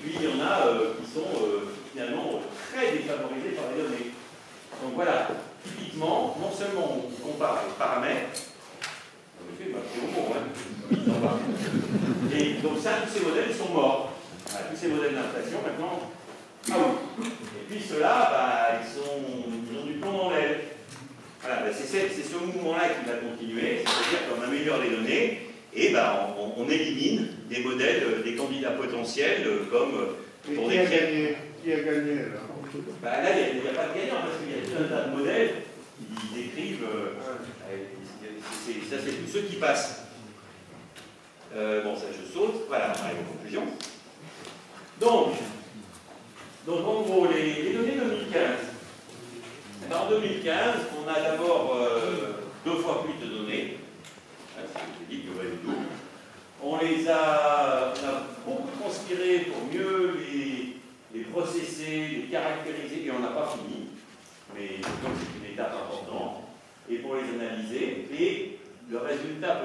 puis il y en a qui sont finalement très défavorisés par les données. Donc voilà, typiquement, non seulement on compare les paramètres, en effet, c'est au mot, hein, et donc ça, tous ces modèles sont morts. Voilà, tous ces modèles d'inflation, maintenant, ah oui. Et puis ceux-là, bah, ils ont du plomb dans l'aile. Voilà, bah, c'est ce mouvement-là qui va continuer, c'est-à-dire qu'on améliore les données et bah, on élimine des modèles, des candidats potentiels comme pour des Qui a gagné là? Bah, là, il n'y a pas de gagnant parce qu'il y a tout un tas de modèles qui décrivent. Ça, c'est tous ceux qui passent. Bon, ça, je saute. Voilà, on arrive aux conclusions. Donc en gros, les données 2015. En 2015, on a d'abord 2 fois plus de données. C'est dit que vous voyez tout. On a beaucoup transpiré pour mieux les processer, les caractériser, et on n'a pas fini. Mais donc c'est une étape importante. Et pour les analyser, et le résultat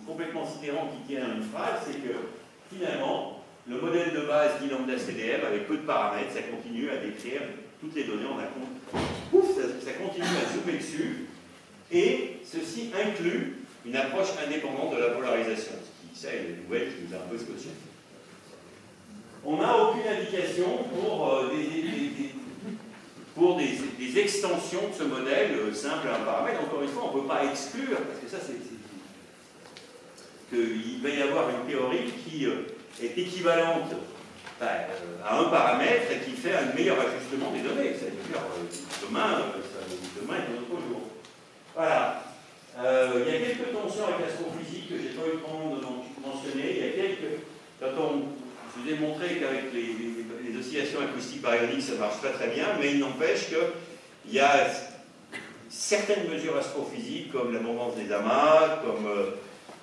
complètement sidérant qui tient à une phrase, c'est que finalement, le modèle de base dit lambda CDM, avec peu de paramètres, ça continue à décrire toutes les données en un compte. Ouf, ça continue à zoomer dessus, et ceci inclut une approche indépendante de la polarisation, ce qui, ça, est une nouvelle qui nous a un peu scotché. On n'a aucune indication pour des extensions de ce modèle simple à un paramètre. Encore une fois, on ne peut pas exclure, parce que ça, c'est qu'il va y avoir une théorie qui est équivalente à un paramètre et qui fait un meilleur ajustement des données. C'est-à-dire, demain est un autre jour. Voilà. Il y a quelques tensions avec l'astrophysique que je n'ai pas eu le temps de mentionner. Il y a quelques... Je vous ai montré qu'avec les oscillations acoustiques baryoniques, ça ne marche pas très bien, mais il n'empêche qu'il y a certaines mesures astrophysiques, comme la mouvance des amas, comme...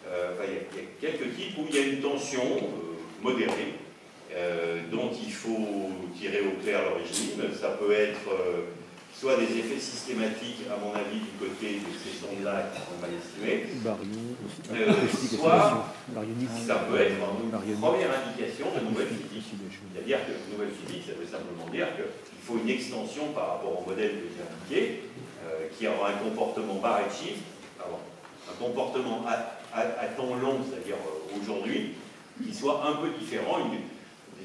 il y a quelques types où il y a une tension modérée, dont il faut tirer au clair l'origine. Ça peut être soit des effets systématiques, à mon avis, du côté de ces sondes-là qui sont mal estimées, soit ça peut être une première indication de nouvelle physique. C'est-à-dire que nouvelle physique, ça veut simplement dire qu'il faut une extension par rapport au modèle que j'ai indiqué, qui aura un comportement bar et shift, un comportement à temps long, c'est-à-dire aujourd'hui, qui soit un peu différent.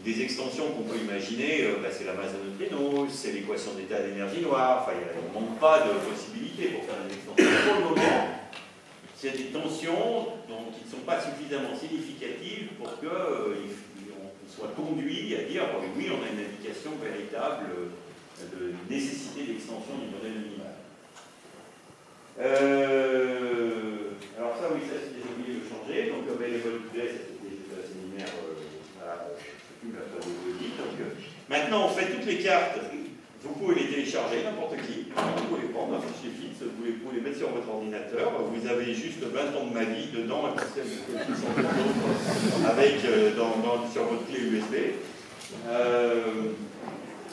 Des extensions qu'on peut imaginer, c'est la masse de neutrinos, c'est l'équation d'état d'énergie noire, on ne manque pas de possibilités pour faire des extensions. Pour le moment, c'est des tensions qui ne sont pas suffisamment significatives pour qu'on soit conduit à dire oui, on a une indication véritable de nécessité d'extension du modèle minimal. Alors ça, oui, ça c'est oublié de changer. Donc, les moléculaires, c'était des séminaires, maintenant, on fait toutes les cartes. Vous pouvez les télécharger, n'importe qui. Vous pouvez les prendre, un fichier fixe, vous pouvez les mettre sur votre ordinateur. Vous avez juste 20 ans de ma vie dedans, un système de coefficient avec sur votre clé USB.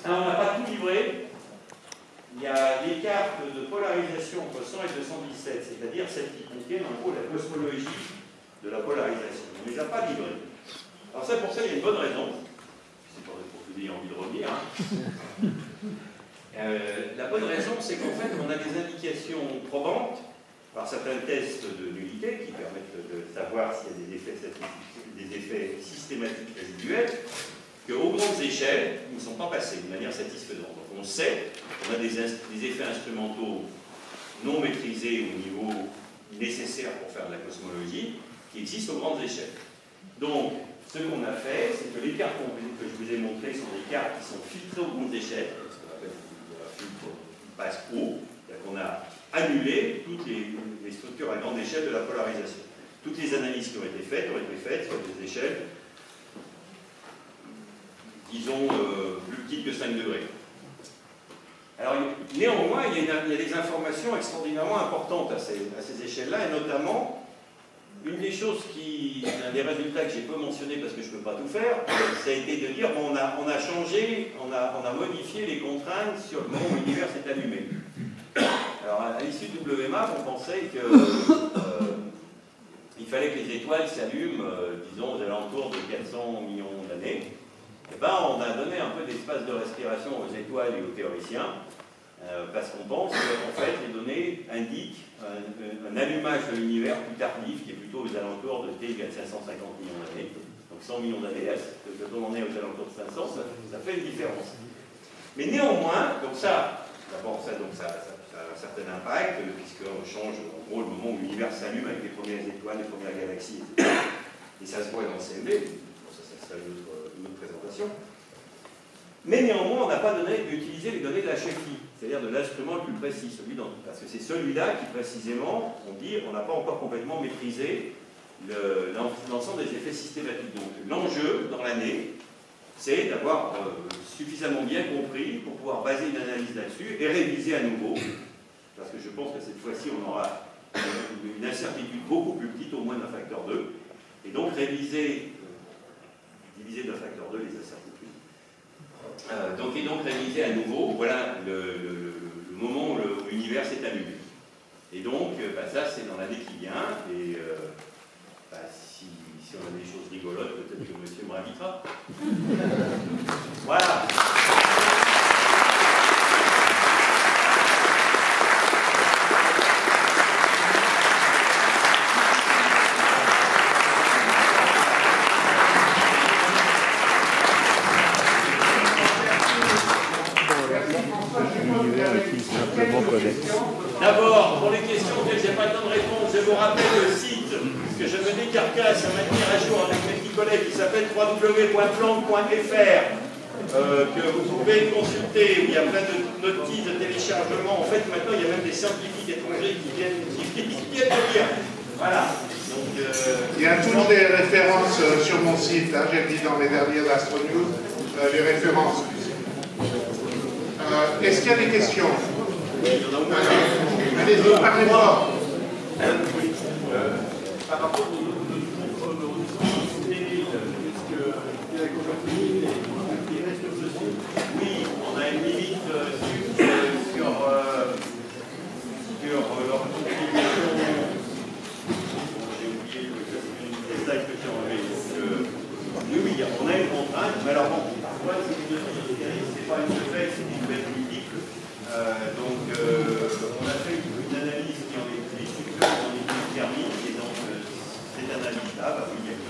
Alors, on n'a pas tout livré. Il y a des cartes de polarisation entre 100 et 217, c'est-à-dire celles qui contiennent en gros la cosmologie de la polarisation. On ne les a pas livrées. Alors ça, pour ça, il y a une bonne raison. C'est pour que vous ayez envie de revenir. La bonne raison, c'est qu'en fait, on a des indications probantes par certains tests de nullité qui permettent de savoir s'il y a des effets systématiques résiduels, qu'aux grandes échelles, ils ne sont pas passés de manière satisfaisante. Donc on sait qu'on a des effets instrumentaux non maîtrisés au niveau nécessaire pour faire de la cosmologie qui existent aux grandes échelles. Donc, ce qu'on a fait, c'est que les cartes que je vous ai montrées sont des cartes qui sont filtrées aux grandes échelles, ce qu'on appelle un filtre qui passe haut, c'est-à-dire qu'on a annulé toutes les structures à grande échelle de la polarisation. Toutes les analyses qui ont été faites sur des échelles, disons, plus petites que 5 degrés. Alors, néanmoins, il y a des informations extraordinairement importantes à ces échelles-là, et notamment, une des choses un des résultats que j'ai pas mentionné parce que je ne peux pas tout faire, ça a été de dire on a changé, on a modifié les contraintes sur le moment où l'univers s'est allumé. Alors à l'issue de WMAP, on pensait qu'il fallait que les étoiles s'allument, disons, aux alentours de 400 millions d'années. eh ben, on a donné un peu d'espace de respiration aux étoiles et aux théoriciens, parce qu'on pense qu'en fait, les données indiquent un allumage de l'univers plus tardif, qui est plutôt aux alentours de t égale 550 millions d'années. Donc 100 millions d'années, quand on en est aux alentours de 500, ça fait une différence. Mais néanmoins, donc ça, d'abord ça a un certain impact, puisqu'on change en gros le moment où l'univers s'allume avec les premières étoiles, les premières galaxies, etc. Et ça se voit dans le CMB, bon, ça sera une autre présentation. Mais néanmoins, on n'a pas utilisé les données de la HFI, c'est-à-dire de l'instrument le plus précis, parce que c'est celui-là qui précisément, on dit, on n'a pas encore complètement maîtrisé l'ensemble des effets systématiques. Donc l'enjeu dans l'année, c'est d'avoir suffisamment bien compris pour pouvoir baser une analyse là-dessus et réviser à nouveau, parce que je pense que cette fois-ci on aura une incertitude beaucoup plus petite, au moins d'un facteur 2, et donc diviser d'un facteur 2 les incertitudes. Et donc réviser à nouveau, voilà le moment où l'univers s'est allumé. Et donc ça c'est dans l'année qui vient, et si on a des choses rigolotes, peut-être que monsieur me invitera. Voilà. D'abord, pour les questions auxquelles je n'ai pas le temps de répondre, je vous rappelle le site que je me décarcasse à maintenir à jour avec mes petits collègues qui s'appelle www.planck.fr, que vous pouvez consulter, où il y a plein de notices de téléchargement. En fait, maintenant, il y a même des scientifiques étrangers qui viennent de lire. Voilà. Donc, il y a toutes les références sur mon site, hein, j'ai mis dans mes derniers Astronews les références. Est-ce qu'il y a des questions? Allez-y, parlez fort. Par rapport aux stériles, est-ce qu'il y a qui reste sur ce site? Oui, on a une limite sur leur publication. J'ai oublié le slide que j'ai enlevé. Oui, on a une contrainte, mais alors bon, parfois c'est pas une fête, c'est une fête ludique. Donc on a fait une analyse qui en est plus en étude thermique, et donc cette analyse-là, oui, il y a que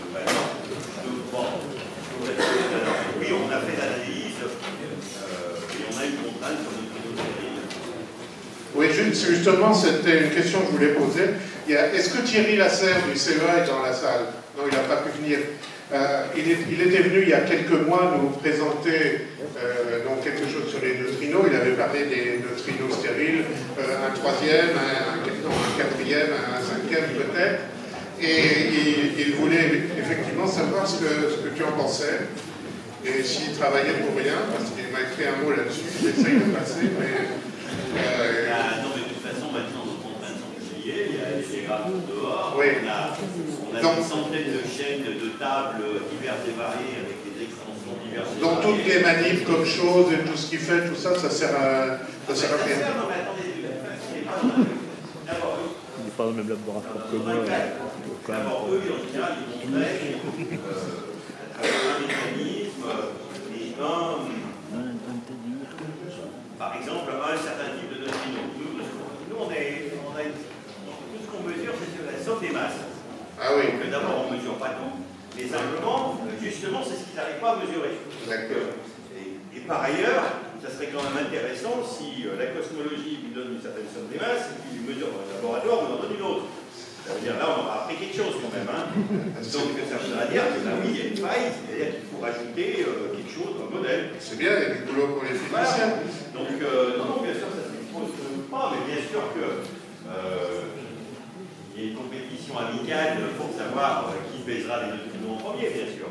oui, on a fait l'analyse et on a une contrainte sur notre série. Oui, justement, c'était une question que je voulais poser. Est-ce que Thierry Lasserre du CEA est dans la salle? Non, il n'a pas pu venir. Il était venu il y a quelques mois nous présenter quelque chose sur les neutrinos. Il avait parlé des neutrinos stériles, un troisième, un quatrième, un cinquième peut-être. Et il voulait effectivement savoir ce que tu en pensais. Et s'il travaillait pour rien, parce qu'il m'a écrit un mot là-dessus, j'essaye de passer, mais... Non, mais de toute façon, maintenant, nos contraintes sont publiées, il y a des graphes dehors, oui. on a des centaines de chaînes de tables diverses et variées avec des extensions diverses et variées. Donc toutes les manips comme chose et tout ce qu'il fait, tout ça, ça sert à rien. Non, mais attendez, d'abord, il n'est pas dans le même laboratoire que moi. D'abord, eux, en général, ils montraient à travers un mécanisme et par exemple, un certain type de neutrinos. Nous, tout ce qu'on mesure, c'est la somme des masses. Ah oui. Donc d'abord, on ne mesure pas tout, mais simplement, justement, c'est ce qu'ils n'arrivent pas à mesurer. D'accord. Et par ailleurs, ça serait quand même intéressant si la cosmologie lui donne une certaine somme des masses, et puis lui mesure dans le laboratoire, on en donne une autre. Ça veut dire, là, on aura appris quelque chose quand même. Hein. Donc, ça voudra dire que là, oui, il y a une faille, c'est-à-dire qu'il faut rajouter quelque chose dans le modèle. C'est bien, il y a du boulot pour les physiciens. Voilà. Donc, non, bien sûr, ça ne s'expose pas, mais bien sûr que il y a une compétition amicale pour savoir qui baisera les neutrinos en premier, bien sûr.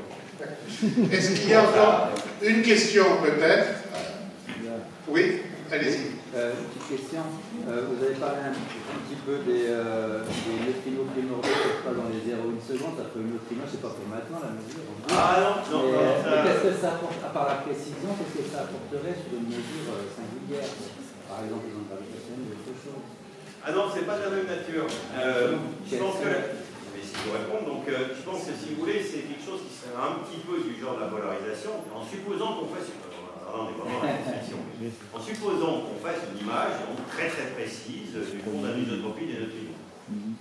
Est-ce qu'il y a encore une question, peut-être? Oui, allez-y. Petite question. Vous avez parlé un petit peu des neutrinos primordiaux qui se passent dans les 0,1 seconde. Ça fait une neutrino, c'est pas pour maintenant la mesure. Ah non. Qu'est-ce que ça apporte, à part la précision, qu'est-ce que ça apporterait sur une mesure singulière? Par exemple, les ondes gravitationnelles ou autre chose? Ah non, c'est pas de la même nature. Je pense que essayer de répondre. Donc, je pense que si vous voulez, c'est quelque chose qui serait un petit peu du genre de la polarisation, en supposant qu'on fasse, on est vraiment dans la science-fiction, en supposant qu'on fasse une image donc, très très précise du fond d'anisotropie des neutrinos.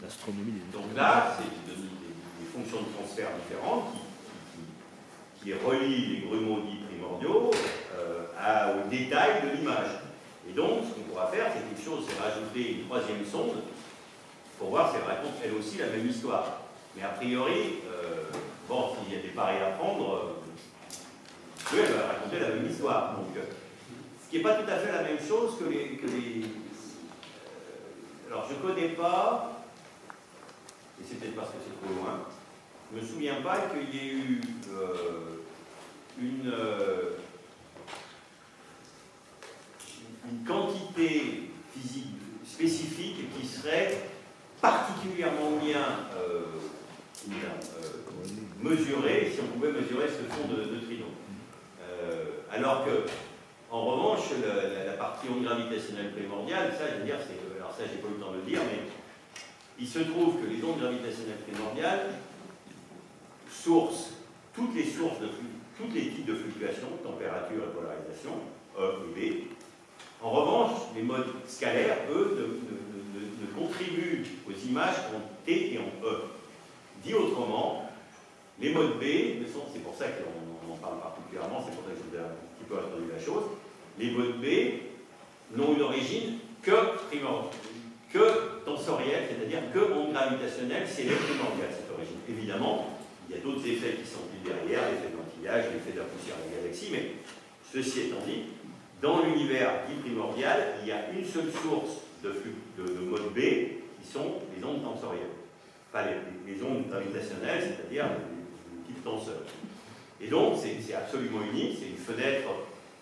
L'astronomie. Donc là, c'est des fonctions de transfert différentes qui relient les grumeaux dits primordiaux au détail de l'image. Et donc, ce qu'on pourra faire, c'est quelque chose, c'est rajouter une troisième sonde pour voir si elle raconte elle aussi la même histoire. Mais a priori, bon, s'il y a des paris à prendre, oui, elle va raconter la même histoire. Donc, ce qui n'est pas tout à fait la même chose que les alors, je ne connais pas, et c'est peut-être parce que c'est trop loin, je ne me souviens pas qu'il y ait eu une quantité physique spécifique qui serait particulièrement bien mesurée, si on pouvait mesurer ce fond de neutrinos. Alors que, en revanche, la partie onde gravitationnelle primordiale, ça, je veux dire, alors ça, j'ai pas eu le temps de le dire, mais il se trouve que les ondes gravitationnelles primordiales sourcent toutes les sources de tous les types de fluctuations, température et polarisation, E et B. En revanche, les modes scalaires, eux, ne contribuent aux images en T et en E. Dit autrement, les modes B, c'est pour ça qu'on en parle particulièrement, c'est pour ça que je vous ai un petit peu introduit la chose, les modes B n'ont une origine que tensorielle, c'est-à-dire que onde gravitationnelle, c'est les primordiales, cette origine. Évidemment, il y a d'autres effets qui sont plus derrière, l'effet de l'antillage, l'effet de la poussière de la galaxie, mais ceci étant dit, dans l'univers dit primordial, il y a une seule source de mode B qui sont les ondes tensorielles. Enfin, les ondes gravitationnelles, c'est-à-dire les types tenseurs. Et donc, c'est absolument unique, c'est une fenêtre,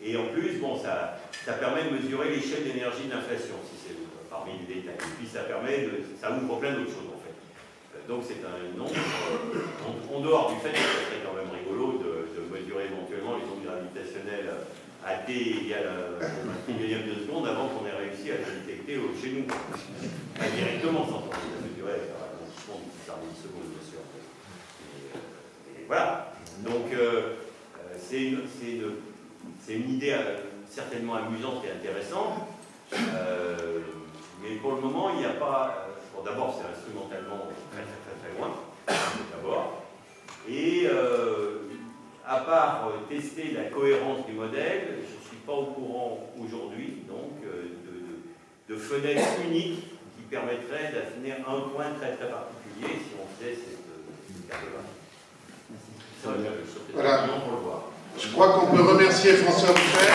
et en plus, bon, ça permet de mesurer l'échelle d'énergie de l'inflation, si c'est parmi les détails. Et puis, ça ouvre plein d'autres choses, en fait. Donc, c'est un nombre, en dehors du fait que ce serait quand même rigolo de mesurer éventuellement les ondes gravitationnelles à t égale 1 millième de seconde avant qu'on ait réussi à les détecter chez nous. Pas directement, sans la mesurer, ça 10 secondes, bien sûr. Et voilà. Donc, c'est une idée certainement amusante et intéressante, mais pour le moment, il n'y a pas... Bon, d'abord, c'est instrumentalement très loin, d'abord, et à part tester la cohérence du modèle, je ne suis pas au courant aujourd'hui, donc, de fenêtres uniques qui permettraient d'affinir un point très particulier si on faisait cette carte-là. Voilà. Je crois qu'on peut remercier François Buffet.